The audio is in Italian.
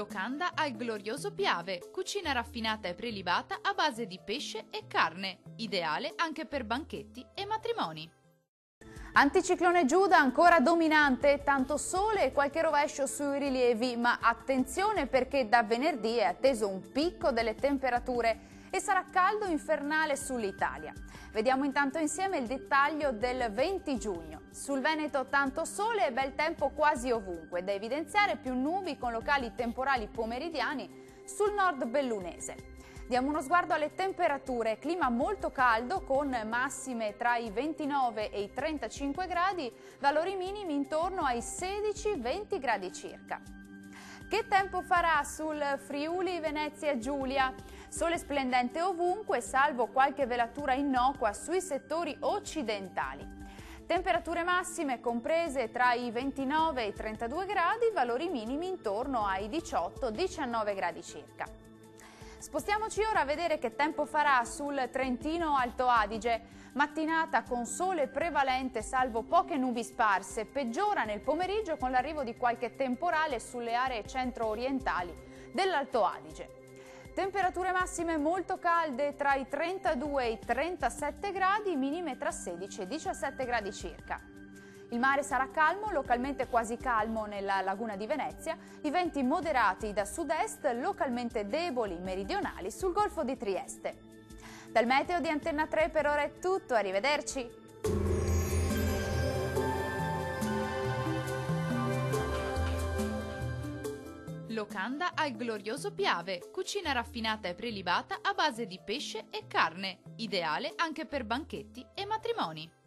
Locanda al glorioso Piave, cucina raffinata e prelibata a base di pesce e carne, ideale anche per banchetti e matrimoni. Anticiclone Giuda ancora dominante, tanto sole e qualche rovescio sui rilievi, ma attenzione perché da venerdì è atteso un picco delle temperature e sarà caldo infernale sull'Italia. Vediamo intanto insieme il dettaglio del 20 giugno. Sul Veneto tanto sole e bel tempo quasi ovunque, da evidenziare più nubi con locali temporali pomeridiani sul nord bellunese. Diamo uno sguardo alle temperature, clima molto caldo con massime tra i 29 e i 35 gradi, valori minimi intorno ai 16-20 gradi circa. Che tempo farà sul Friuli Venezia Giulia? Sole splendente ovunque, salvo qualche velatura innocua sui settori occidentali. Temperature massime comprese tra i 29 e i 32 gradi, valori minimi intorno ai 18-19 gradi circa. Spostiamoci ora a vedere che tempo farà sul Trentino Alto Adige. Mattinata con sole prevalente salvo poche nubi sparse, peggiora nel pomeriggio con l'arrivo di qualche temporale sulle aree centro-orientali dell'Alto Adige. Temperature massime molto calde tra i 32 e i 37 gradi, minime tra 16 e 17 gradi circa. Il mare sarà calmo, localmente quasi calmo nella laguna di Venezia, i venti moderati da sud-est, localmente deboli meridionali sul Golfo di Trieste. Dal meteo di Antenna 3 per ora è tutto, arrivederci! Locanda al glorioso Piave, cucina raffinata e prelibata a base di pesce e carne, ideale anche per banchetti e matrimoni.